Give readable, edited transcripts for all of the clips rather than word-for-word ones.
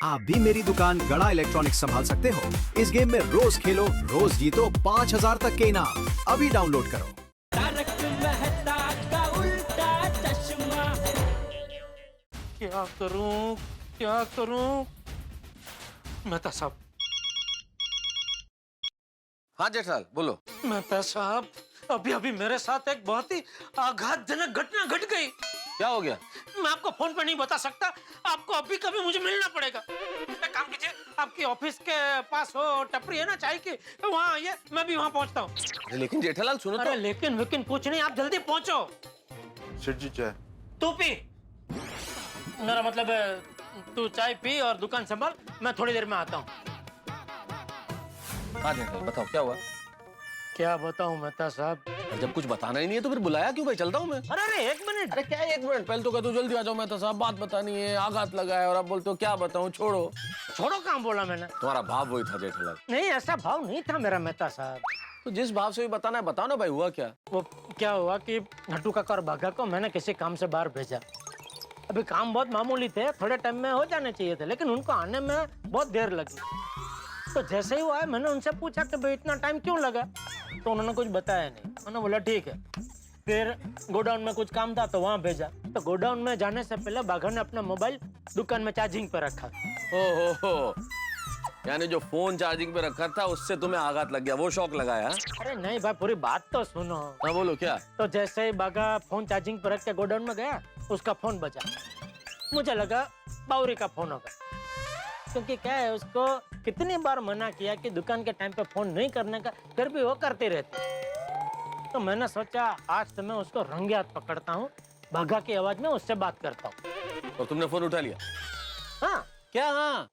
आप भी मेरी दुकान गड़ा इलेक्ट्रॉनिक्स संभाल सकते हो। इस गेम में रोज खेलो, रोज जीतो 5000 तक के इनाम। अभी डाउनलोड करो। तारक मेहता का उल्टा चश्मा। क्या करूं, क्या करूं? मेहता साहब। हाँ जेठालाल बोलो। मेहता साहब, अभी अभी मेरे साथ एक बहुत ही आघातजनक घटना घट गई। क्या हो गया? मैं आपको फोन पे नहीं बता सकता, आपको अभी कभी मुझे मिलना पड़ेगा। एक काम कीजिए, आपकी ऑफिस के पास वो टपरी है ना चाय की, वहाँ आइए, मैं भी वहाँ पहुँचता हूँ। अरे लेकिन जेठालाल सुनो अरे तो। लेकिन कुछ नहीं, आप जल्दी पहुँचो। सेठ जी चाय। तू पी, मेरा मतलब है, तू चाय पी और दुकान संभाल, मैं थोड़ी देर में आता हूँ। हाँ जेठालाल बताओ क्या हुआ? क्या बताऊं मेहता साहब? जब कुछ बताना ही नहीं है तो फिर बुलाया क्यों भाई? चलता हूँ मैं। अरे एक मिनट। अरे क्या 1 मिनट? पहले तो कहते हो जल्दी आ जाओ मेहता साहब, बात बतानी है, आघात लगा है, और अब बोलते हो क्या बताऊं, छोड़ो। छोड़ो काम बोला मैंने? तुम्हारा भाव वही था जेठालाल। नहीं, ऐसा भाव नहीं था मेरा मेहता साहब। तो जिस भाव से भी बताना है बताओ ना भाई, हुआ क्या? वो क्या हुआ कि नट्टू काका और बाघा को मैंने किसी काम से बाहर भेजा। अभी काम बहुत मामूली थे, थोड़े टाइम में हो जाने चाहिए थे, लेकिन उनको आने में बहुत देर लगी। तो जैसे ही वो आए, मैंने उनसे पूछा कि भाई इतना टाइम क्यों लगा, तो उन्होंने कुछ बताया नहीं। उन्होंने बोला ठीक है। फिर गोडाउन में कुछ काम था तो वहां भेजा। तो गोडाउन में जाने से पहले बाघा ने अपना मोबाइल दुकान में चार्जिंग पे रखा। हो यानी जो फोन चार्जिंग पे रखा था उससे तुम्हें आघात लग गया, वो शौक लगाया? अरे नहीं भाई, पूरी बात तो सुनो। हाँ बोलो क्या? तो जैसे ही बाघा फोन चार्जिंग पर रख के गोडाउन में गया, उसका फोन बजा। मुझे लगा बावरी का फोन होगा, क्योंकि क्या है, उसको कितनी बार मना किया कि दुकान के टाइम पे फोन नहीं करने का, फिर भी वो करते रहते। तो मैंने सोचा आज तो मैं उसको रंगे हाथ पकड़ता हूँ, बाघा की आवाज में उससे बात करता हूँ। और तुमने फोन उठा लिया? हाँ। क्या हाँ?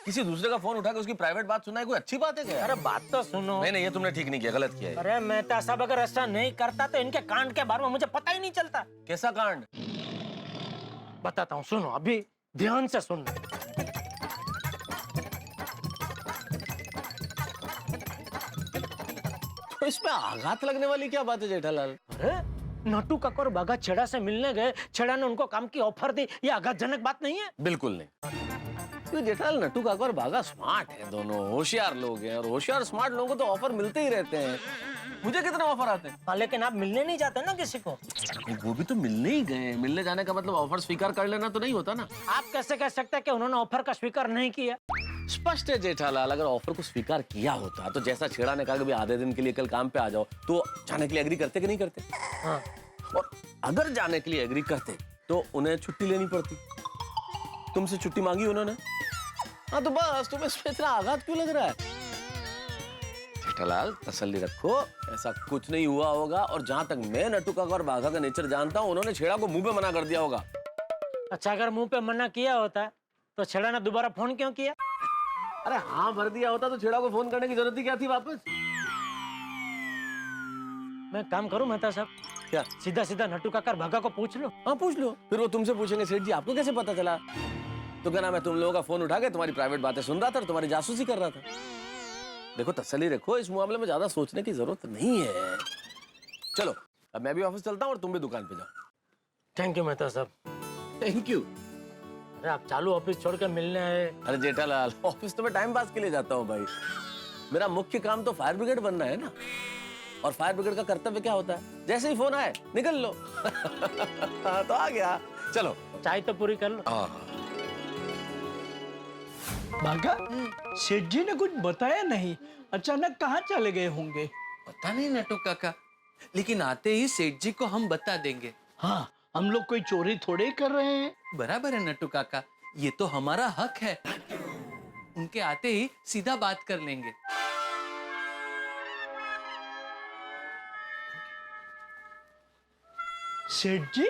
किसी दूसरे का फोन उठा के उसकी प्राइवेट बात सुनना है कोई अच्छी बात है क्या? अरे बात तो सुनो। नहीं ये तुमने ठीक नहीं किया, गलत किया है। अरे मेहता साहब, अगर ऐसा नहीं करता तो इनके कांड के बारे में मुझे पता ही नहीं चलता। कैसा कांड? बताता हूँ, सुनो, अभी ध्यान से सुनना। तो इसमें आघात लगने वाली क्या बात है जेठालाल? अरे नट्टू काका और बाघा छेड़ा से मिलने गए, छेड़ा ने उनको काम की ऑफर दी, ये आघातजनक बात नहीं है? बिल्कुल नहीं। तो जेठालाल, नट्टू काका और बाघा स्मार्ट हैं, दोनों होशियार लोग हैं, और होशियार स्मार्ट लोगों को तो ऑफर मिलते ही रहते हैं। मुझे कितने ऑफर आते हैं। हाँ, लेकिन आप मिलने नहीं जाते ना किसी को। वो भी तो मिलने ही गए, मिलने जाने का मतलब ऑफर स्वीकार कर लेना तो नहीं होता ना। आप कैसे कह सकते हैं कि उन्होंने ऑफर का स्वीकार नहीं किया? स्पष्ट है जेठालाल, अगर ऑफर को स्वीकार किया होता तो जैसा छेड़ा ने कहा कि भाई आधे दिन के लिए कल काम पे आ जाओ, तो जाने के लिए एग्री करते कि नहीं करते? हाँ। और अगर जाने के लिए एग्री करते तो उन्हें छुट्टी लेनी पड़ती। तुमसे छुट्टी मांगी उन्होंने, हाँ तो बस तुम्हें इसमें इतना आघात क्यों लग रहा है? जेठालाल तसल्ली रखो, ऐसा कुछ नहीं हुआ होगा, और जहां तक मैं नट्टू काका और बाघा का नेचर जानता हूं, उन्होंने छेड़ा को मुंह पे मना कर दिया होगा। अच्छा, अगर मुंह पे मना किया होता तो छेड़ा ने दोबारा फोन क्यों किया? अरे हाँ भर दिया होता तो छेड़ा को फोन करने की जरूरत ही क्या थी वापस? मैं काम करूं मेहता साहब, क्या? सीधा सीधा नट्टू काका और बाघा को पूछ लो। हाँ पूछ लो, फिर वो तुमसे पूछेंगे सेठ जी आपको कैसे पता चला? तो क्या नाम है, तुम लोगों का फोन उठा के तुम्हारी प्राइवेट बातें सुन रहा था और तुम्हारी जासूसी कर रहा था। देखो तसल्ली रखो, इस मामले में ज्यादा सोचने की जरूरत नहीं है। चलो अब मैं भी ऑफिस चलता हूँ और तुम भी दुकान पे जाओ। थैंक यू मेहता साहब। Thank you. अरे आप चालू ऑफिस छोड़ के मिलने आए? अरे जेठालाल, ऑफिस तो मैं टाइम पास के लिए जाता हूँ भाई। मेरा मुख्य काम तो फायर ब्रिगेड बनना है ना, और फायर ब्रिगेड का कर्तव्य क्या होता है, जैसे ही फोन आए निकल लो। तो आ गया, चलो चाय तो पूरी कर लो। बाघा, सेठ जी ने कुछ बताया नहीं, अचानक कहाँ चले गए होंगे? पता नहीं नट्टू काका, लेकिन आते ही सेठ जी को हम बता देंगे। हाँ, हम लोग कोई चोरी थोड़े ही कर रहे हैं। बराबर है नट्टू काका, ये तो हमारा हक है। उनके आते ही सीधा बात कर लेंगे। सेठ जी,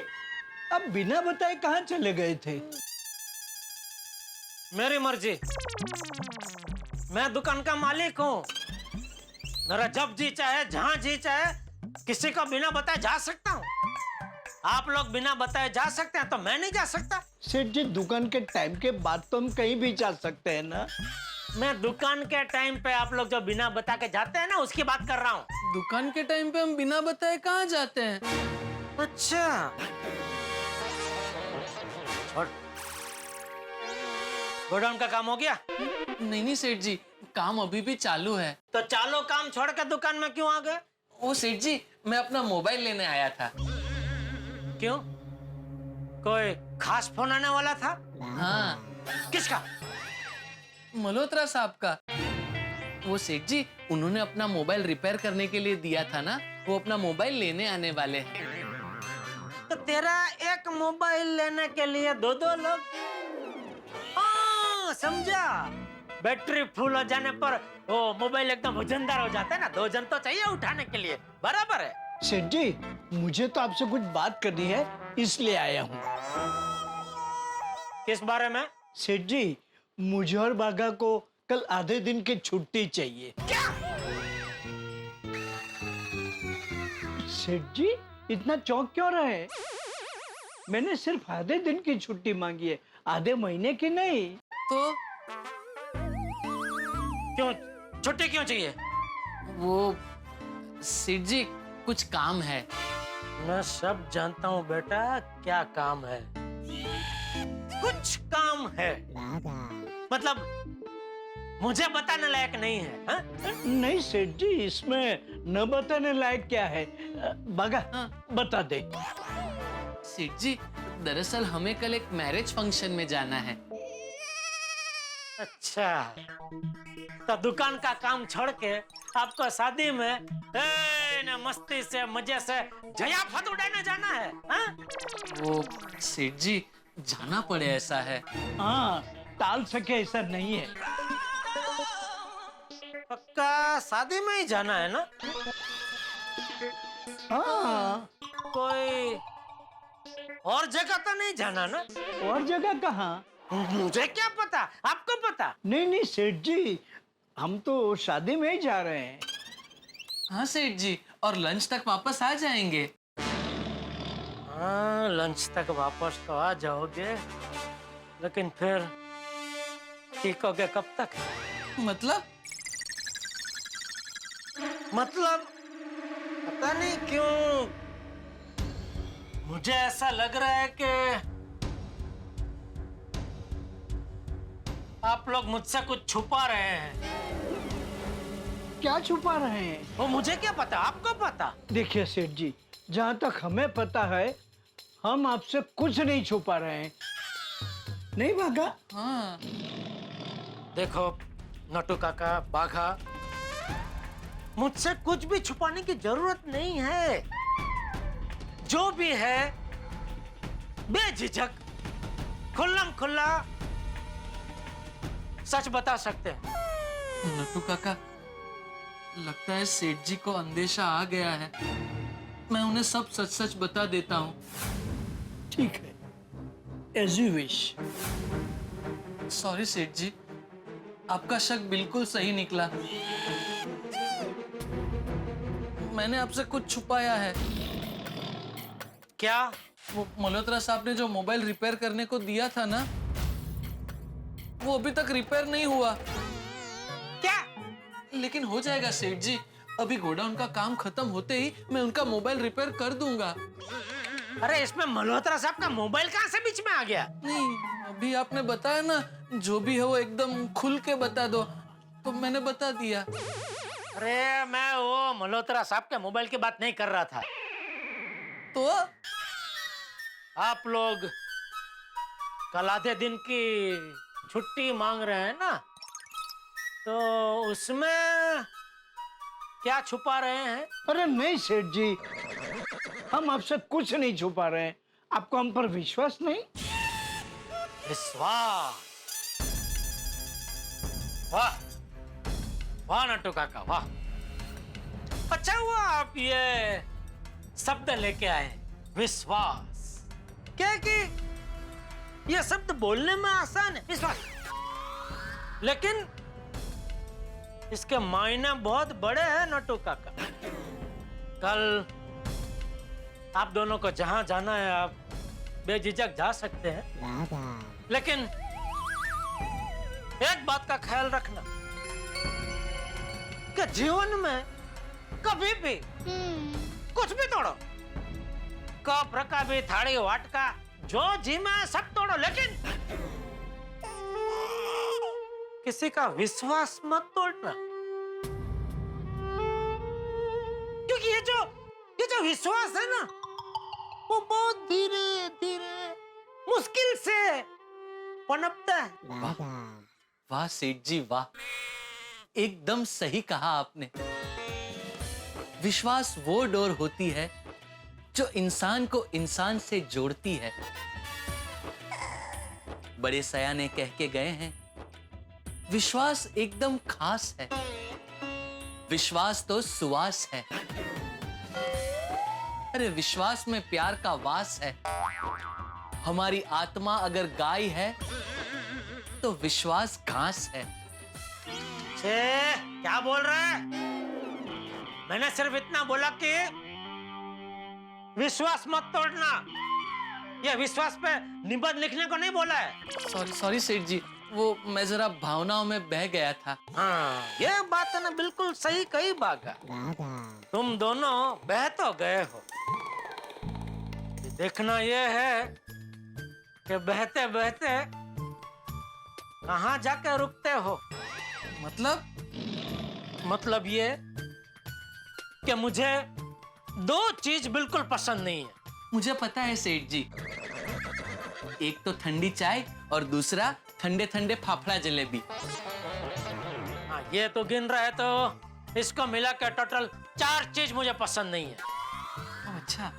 अब बिना बताए कहाँ चले गए थे? मेरी मर्जी, मैं दुकान का मालिक हूँ। मेरा जब जी चाहे, जहाँ जी चाहे, किसी को बिना बताए जा सकता हूँ। आप लोग बिना बताए जा सकते हैं, तो मैं नहीं जा सकता? सेठ जी, दुकान के टाइम के बाद तो हम कहीं भी जा सकते हैं ना। मैं दुकान के टाइम पे आप लोग जो बिना बता के जाते हैं ना, उसकी बात कर रहा हूँ। दुकान के टाइम पे हम बिना बताए कहाँ जाते हैं? अच्छा, छोड़। गोडाउन का काम हो गया? नहीं नहीं सेठ जी, काम अभी भी चालू है। तो चालू काम छोड़ के दुकान में क्यों आ गए? ओ सेठ जी, मैं अपना मोबाइल लेने आया था। क्यों? कोई खास फोन आने वाला था? हाँ, किसका? मल्होत्रा साहब का। वो सेठ जी, उन्होंने अपना मोबाइल रिपेयर करने के लिए दिया था ना, वो अपना मोबाइल लेने आने वाले हैं। तो तेरा एक मोबाइल लेने के लिए दो लोग? हाँ, समझा। बैटरी फुल हो जाने पर वो मोबाइल एकदम वजनदार हो जाता है ना, 2 जन तो चाहिए उठाने के लिए। बराबर है। सेठ जी, मुझे तो आपसे कुछ बात करनी है, इसलिए आया हूँ। किस बारे में? सेठ जी, मुझे और बाघा को कल आधे दिन की छुट्टी चाहिए। क्या? सेठ जी, इतना चौंक क्यों रहे? मैंने सिर्फ आधे दिन की छुट्टी मांगी है, आधे महीने की नहीं। तो क्यों छुट्टी क्यों चाहिए? वो सेठ जी, कुछ काम है। मैं सब जानता हूँ बेटा, क्या काम है। कुछ काम है मतलब मुझे बताने लायक नहीं है, हा? नहीं सेठ जी, इसमें न बताने लायक क्या है? बाघा, बता दे। सेठ जी, दरअसल हमें कल एक मैरिज फंक्शन में जाना है। अच्छा, तो दुकान का काम छोड़ के आपको शादी में मस्ती से मजे से जयाफत उड़ाने जाना है, हा? वो सेठ जी, जाना पड़े ऐसा है। हाँ, टाल सके ऐसा नहीं है। पक्का शादी में ही जाना है ना? हाँ, कोई और जगह तो नहीं जाना ना? और जगह कहाँ? मुझे क्या पता, आपको पता? नहीं नहीं सेठ जी, हम तो शादी में ही जा रहे हैं। हाँ सेठ जी, और लंच तक वापस आ जाएंगे। हाँ, लंच तक वापस तो आ जाओगे, लेकिन फिर टिकोगे कब तक? मतलब पता नहीं क्यों मुझे ऐसा लग रहा है कि आप लोग मुझसे कुछ छुपा रहे हैं। क्या छुपा रहे हैं? वो मुझे क्या पता, आपको पता? देखिए सेठ जी, जहाँ तक हमें पता है, हम आपसे कुछ नहीं छुपा रहे हैं। नहीं बाघा? हाँ, देखो नटू काका, बाघा, मुझसे कुछ भी छुपाने की जरूरत नहीं है। जो भी है बेझिझक खुल्लम खुल्ला सच बता सकते हैं। नट्टू काका, लगता है सेठ जी को अंदेशा आ गया है। मैं उन्हें सब सच सच बता देता हूँ। ठीक है, एज यू विश। सॉरी सेठ जी, आपका शक बिल्कुल सही निकला। मैंने आपसे कुछ छुपाया है। क्या? वो मल्होत्रा साहब ने जो मोबाइल रिपेयर करने को दिया था ना, वो अभी तक रिपेयर नहीं हुआ। क्या? लेकिन हो जाएगा सेठ जी। अभी गोडाउन का काम खत्म होते ही मैं उनका मोबाइल रिपेयर कर दूंगा। अरे इसमें मल्होत्रा साहब का मोबाइल कहाँ से बीच में आ गया? नहीं, अभी आपने बताया ना, जो भी है वो एकदम खुल के बता दो, तो मैंने बता दिया। अरे मैं वो मल्होत्रा साहब के मोबाइल की बात नहीं कर रहा था। तो आप लोग कल आधे दिन की छुट्टी मांग रहे हैं ना, तो उसमें क्या छुपा रहे हैं? अरे नहीं सेठ जी, हम आपसे कुछ नहीं छुपा रहे हैं। आपको हम पर विश्वास नहीं? विश्वास? वाह वाह नट्टू काका, वाह। अच्छा हुआ आप ये शब्द लेके आए, विश्वास। क्या कि ये शब्द बोलने में आसान है, विश्वास, लेकिन इसके मायने बहुत बड़े हैं नट्टू काका। कल आप दोनों को जहां जाना है आप बेझिझक जा सकते हैं, लेकिन एक बात का ख्याल रखना कि जीवन में कभी भी कुछ भी तोड़ो, कप रकाबी थाली वाटका जो जी में सब तोड़ो, लेकिन किसी का विश्वास मत तोड़ना, क्योंकि ये जो विश्वास है ना, वो बहुत धीरे धीरे मुश्किल से पनपता है। वाह सेठ जी वाह, एकदम सही कहा आपने। विश्वास वो डोर होती है जो इंसान को इंसान से जोड़ती है। बड़े सयाने कह के गए हैं, विश्वास एकदम खास है, विश्वास तो सुवास है। अरे विश्वास में प्यार का वास है। हमारी आत्मा अगर गाय है तो विश्वास घास है। छे, क्या बोल रहा है? मैंने सिर्फ इतना बोला कि विश्वास मत तोड़ना। ये विश्वास पे निबंध लिखने को नहीं बोला है। सॉरी सॉरी सेठ जी, वो मैं जरा भावनाओं में बह गया था। हाँ, ये बात है ना, बिल्कुल सही कही बागा। तुम दोनों बह तो गए हो, देखना ये है कि बहते बहते कहाँ जाके रुकते हो। मतलब ये कि मुझे दो चीज बिल्कुल पसंद नहीं है। मुझे पता है सेठ जी, एक तो ठंडी चाय और दूसरा ठंडे ठंडे फाफड़ा जलेबी। हाँ, ये तो गिन रहे तो इसको मिला के टोटल 4 चीज मुझे पसंद नहीं है। अच्छा,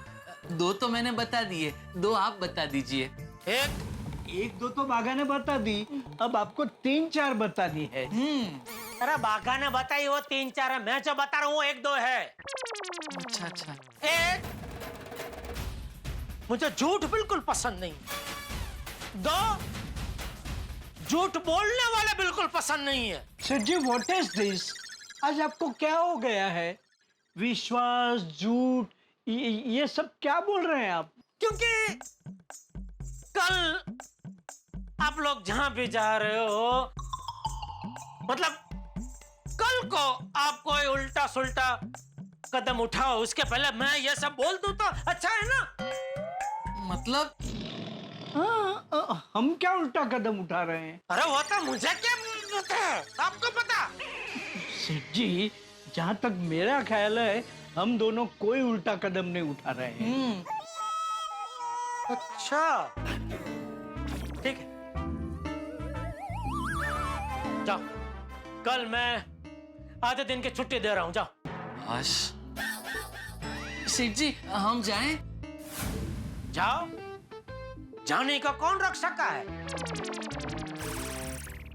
2 तो मैंने बता दिए, 2 आप बता दीजिए। एक दो तो बागा ने बता दी, अब आपको 3-4 बतानी है। अरे बाघा ने बताई वो 3-4 है, मैं जो बता रहा हूँ 1-2 है। अच्छा अच्छा, एक, मुझे झूठ बिल्कुल पसंद नहीं है। 2, झूठ बोलने वाले बिल्कुल पसंद नहीं है। Sir ji, what is this? आज आपको क्या हो गया है? विश्वास, झूठ, ये सब क्या बोल रहे हैं आप? क्योंकि कल आप लोग जहां भी जा रहे हो, मतलब कल को आप कोई उल्टा सुल्टा कदम उठाओ, उसके पहले मैं ये सब बोल दूं तो अच्छा है ना? मतलब हम क्या उल्टा कदम उठा रहे हैं? अरे वो तो मुझे क्या पता है, आपको पता? सेठ जी, जहाँ तक मेरा ख्याल है, हम दोनों कोई उल्टा कदम नहीं उठा रहे हैं। अच्छा, ठीक है, जाओ, कल मैं आधे दिन की छुट्टी दे रहा हूं, जाओ। आश, सेठ जी हम जाएं? जाओ, जाने का कौन रोक सका है?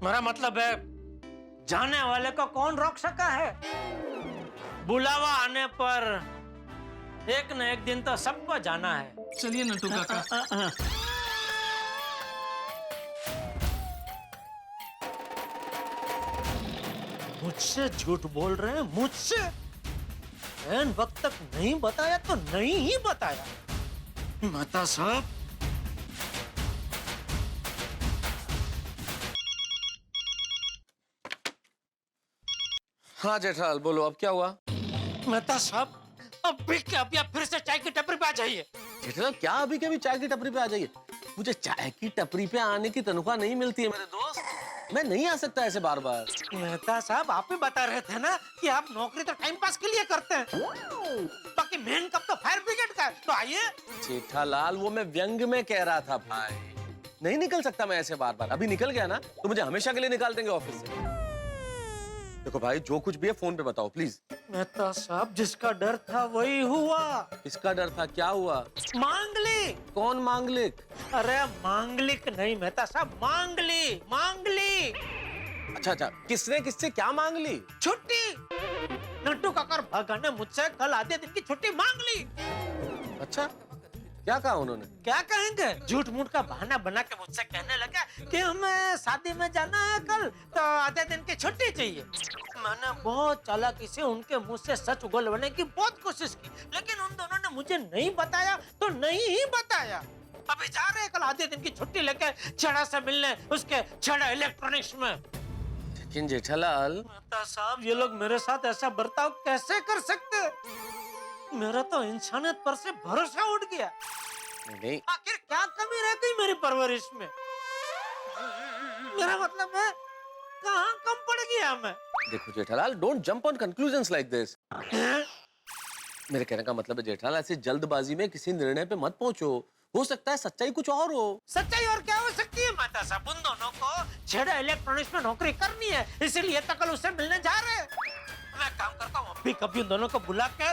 मेरा मतलब है, जाने वाले को कौन रोक सका है? बुलावा आने पर एक न एक दिन तो सबको जाना है। चलिए नटू काका। मुझसे झूठ बोल रहे हैं, मुझसे? एन वक्त तक नहीं बताया तो नहीं ही बताया। माता साहब, हाँ जेठालाल, बोलो अब क्या हुआ? मेहता साहब, अब भी क्या, अब या फिर से चाय की टपरी पे आ जाइए। जेठालाल, क्या अभी के अभी चाय की टपरी पे आ जाइए? मुझे चाय की टपरी पे आने की तनख्वाह नहीं मिलती है मेरे दोस्त, मैं नहीं आ सकता ऐसे बार बार। मेहता साहब, आप ही बता रहे थे ना कि आप नौकरी तो टाइम पास के लिए करते हैं, बाकी मेन कब तो फायर ब्रिगेड का है, तो आइए। जेठालाल, वो मैं व्यंग में कह रहा था भाई, नहीं निकल सकता मैं ऐसे बार बार। अभी निकल गया ना तो मुझे हमेशा के लिए निकाल देंगे ऑफिस से। देखो भाई, जो कुछ भी है फोन पे बताओ प्लीज। मेहता साहब, जिसका डर था वही हुआ। इसका डर था, क्या हुआ? मांगलिक। कौन मांगलिक? अरे मांगलिक नहीं मेहता साहब, मांगली, मांगली। अच्छा अच्छा, किसने किससे क्या मांग ली? छुट्टी। नट्टू काका और भागा ने मुझसे कल आधे दिन की छुट्टी मांग ली। अच्छा, क्या कहा उन्होंने? क्या कहेंगे, झूठ मूठ का बहाना बना के मुझसे कहने लगा कि हमें शादी में जाना है कल, तो आधे दिन की छुट्टी चाहिए। मैंने बहुत चालाकी से उनके मुंह से सच उगलवाने की बहुत कोशिश की, लेकिन उन दोनों ने मुझे नहीं बताया तो नहीं ही बताया। अभी जा रहे हैं कल आधे दिन की छुट्टी लेके छड़ा से मिलने, उसके छड़ा इलेक्ट्रॉनिक्स में। लेकिन जेठालाल, माता साहब, ये लोग मेरे साथ ऐसा बर्ताव कैसे कर सकते? मेरा तो इंसानियत पर से भरोसा उठ गया। नहीं, आखिर क्या कमी रह गई मेरी परवरिश में? मेरा मतलब है कहाँ कम पड़ गया मैं? देखो Jethalal, don't jump on conclusions like this. मेरे कहने का मतलब है जेठालाल, ऐसे जल्दबाजी में किसी निर्णय पे मत पहुंचो। हो सकता है सच्चाई कुछ और हो। सच्चाई और क्या हो सकती है माता साहब? उन दोनों को छेड़ा इलेक्ट्रॉनिक्स में नौकरी करनी है, इसीलिए तो कल उससे मिलने जा रहे हैं। मैं काम करता हूँ, अभी कभी उन दोनों को बुला के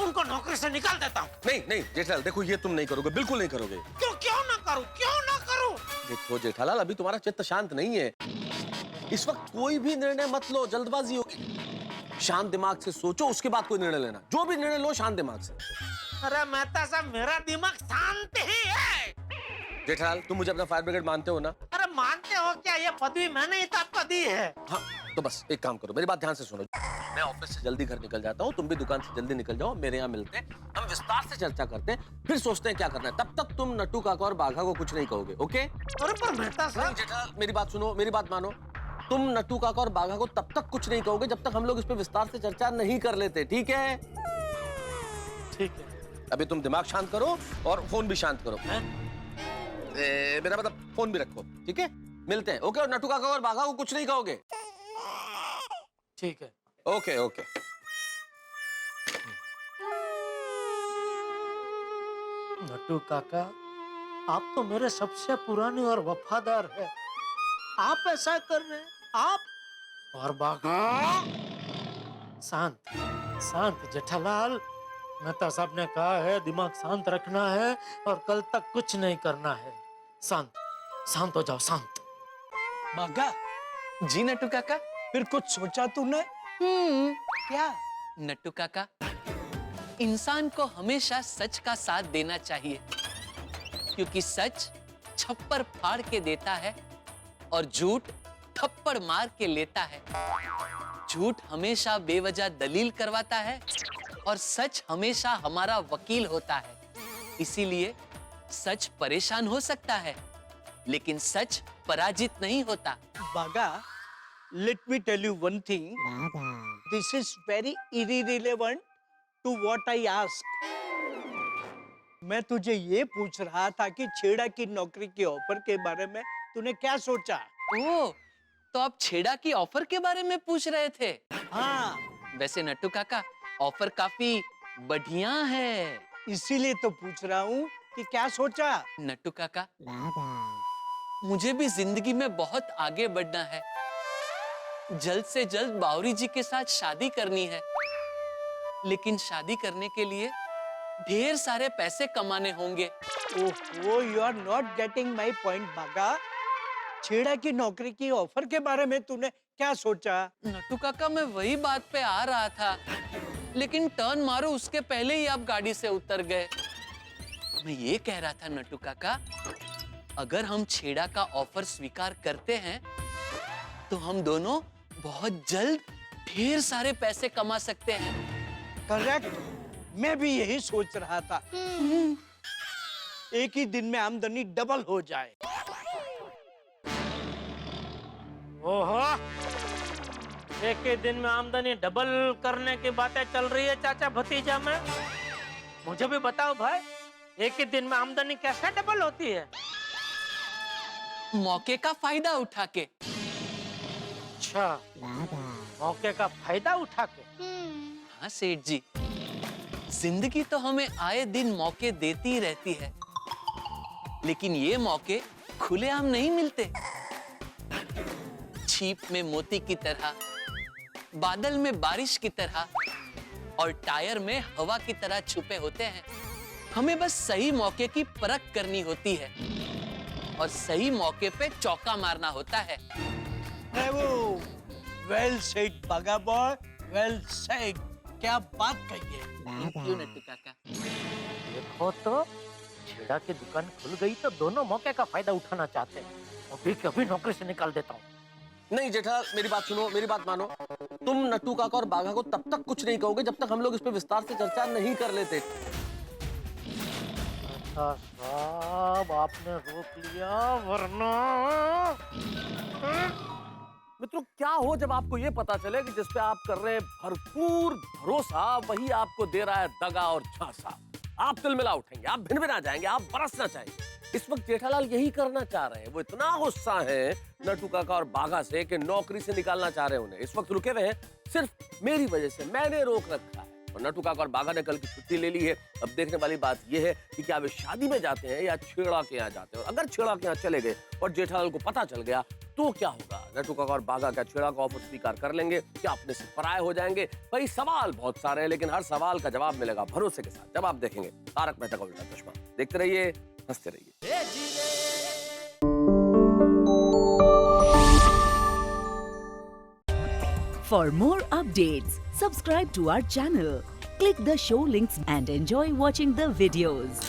उनको नौकरी से निकाल देता हूँ। नहीं नहीं जेठालाल, देखो ये तुम नहीं करोगे, बिल्कुल नहीं करोगे। क्यों ना करूँ, क्यों ना करूँ? देखो जेठालाल, अभी तुम्हारा चित्त शांत नहीं है। इस वक्त कोई भी निर्णय मत लो, जल्दबाजी होगी। शांत दिमाग से सोचो, उसके बाद कोई निर्णय लेना। जो भी निर्णय लो शांत दिमाग से। अरे मेहता साहब, मेरा दिमाग शांत ही है। जेठालाल, तुम मुझे अपना फायर ब्रिगेड मानते हो ना? अरे मानते हो क्या? ये पदवी मैंने ही तो आपको दी है। हाँ, तो बस एक काम करो, मेरी बात ध्यान से सुनो। मैं ऑफिस से जल्दी घर निकल जाता हूँ, तुम भी दुकान से जल्दी निकल जाओ, मेरे यहाँ मिलते हैं, हम विस्तार से चर्चा करते हैं, फिर सोचते हैं क्या करना है। तब तक तुम नट्टू काका और बाघा को कुछ नहीं कहोगे, ओके? अरे पर मेहता नहीं साहब, जेठालाल, मेरी बात सुनो, मेरी बात मानो। तुम नट्टू काका और बाघा को तब तक कुछ नहीं कहोगे जब तक हम लोग इस पे विस्तार से चर्चा नहीं कर लेते, ठीक है? ठीक है। अभी तुम दिमाग शांत करो और फोन भी शांत करो। मेरा मतलब फोन भी रखो, ठीक है? मिलते हैं, ओके? और नट्टू काका और बाघा को कुछ नहीं कहोगे? ठीक है। Okay okay. नट्टू काका, आप तो मेरे सबसे पुराने और वफादार हैं। आप ऐसा कर रहे हैं, आप और बाघा। शांत शांत जेठालाल, मेहता साहब ने कहा है दिमाग शांत रखना है और कल तक कुछ नहीं करना है। शांत शांत हो जाओ, शांत। बाघा, जी नट्टू काका। फिर कुछ सोचा तूने? क्या? नट्टू काका, इंसान को हमेशा सच का साथ देना चाहिए, क्योंकि सच छप्पर फाड़ के देता है और झूठ थप्पड़ मार के लेता है। झूठ हमेशा बेवजह दलील करवाता है और सच हमेशा हमारा वकील होता है। इसीलिए सच परेशान हो सकता है, लेकिन सच पराजित नहीं होता। बाघा, let me tell you one thing. This is very irrelevant to what I ask. मैं तुझे ये पूछ रहा था कि छेड़ा की नौकरी के ऑफर के बारे में तूने क्या सोचा? ओह, तो आप छेड़ा की ऑफर के बारे में पूछ रहे थे? हाँ, वैसे नट्टू काका, ऑफर काफी बढ़िया है। इसीलिए तो पूछ रहा हूँ कि क्या सोचा? नट्टू काका, मुझे भी जिंदगी में बहुत आगे बढ़ना है। जल्द से जल्द बावरी जी के साथ शादी करनी है, लेकिन शादी करने के लिए ढेर सारे पैसे कमाने होंगे। ओह, you are not getting my point, बाघा। छेड़ा की नौकरी की ऑफर के बारे में तूने क्या सोचा? नट्टू काका, मैं वही बात पे आ रहा था, लेकिन टर्न मारो उसके पहले ही आप गाड़ी से उतर गए। मैं ये कह रहा था नट्टू काका, अगर हम छेड़ा का ऑफर स्वीकार करते हैं तो हम दोनों बहुत जल्द ढेर सारे पैसे कमा सकते हैं। करेक्ट, मैं भी यही सोच रहा था। एक ही दिन में आमदनी डबल हो जाए। ओहो, एक ही दिन में आमदनी डबल करने की बातें चल रही है चाचा भतीजा में। मुझे भी बताओ भाई, एक ही दिन में आमदनी कैसे डबल होती है? मौके का फायदा उठा के। अच्छा, मौके का फायदा उठा के। हाँ सेठ जी, जिंदगी तो हमें आए दिन मौके देती रहती है, लेकिन ये मौके खुलेआम नहीं मिलते। छीप में मोती की तरह, बादल में बारिश की तरह और टायर में हवा की तरह छुपे होते हैं। हमें बस सही मौके की परख करनी होती है और सही मौके पे चौका मारना होता है। वेल सेड बाघा बॉय, वेल सेड। क्या बात कही है। क्यों नट्टू काका? देखो तो, छेड़ा की दुकान खुल गई तो दोनों मौके का फायदा उठाना चाहते हैं। अभी कभी नौकरी से निकाल देता हूँ। नहीं जेठालाल, मेरी बात सुनो, मेरी बात मानो। तुम नट्टू काका और बाघा को तब तक कुछ नहीं कहोगे जब तक हम लोग इस पे विस्तार से चर्चा नहीं कर लेते। साहब, आपने रोक लिया, वरना मित्रों, क्या हो जब आपको ये पता चले कि जिस पे आप कर रहे हैं भरपूर भरोसा, वही आपको दे रहा है दगा और झांसा। आप तिलमिला उठेंगे, आप भिनभिना जाएंगे, आप बरसना चाहेंगे। इस वक्त जेठालाल यही करना चाह रहे हैं। वो इतना गुस्सा है नट्टू काका और बाघा से कि नौकरी से निकालना चाह रहे हैं उन्हें। इस वक्त रुके हुए हैं सिर्फ मेरी वजह से, मैंने रोक रखा है। और नट्टू काका और बाघा ने कल की छुट्टी ले ली है। अब देखने वाली बात यह है कि क्या वे शादी में जाते हैं या छेड़ा के यहाँ जाते हैं। और अगर छेड़ा के यहाँ चले गए और जेठालाल को पता चल गया तो क्या होगा? नट्टू काका और बाघा क्या छेड़ा का ऑफर स्वीकार कर लेंगे? क्या अपने से पराये हो जाएंगे? भाई सवाल बहुत सारे हैं, लेकिन हर सवाल का जवाब मिलेगा भरोसे के साथ जब आप देखेंगे तारक मेहता का उल्टा चश्मा। देखते रहिए, हंसते रहिए। For more updates, subscribe to our channel, click the show links and enjoy watching the videos.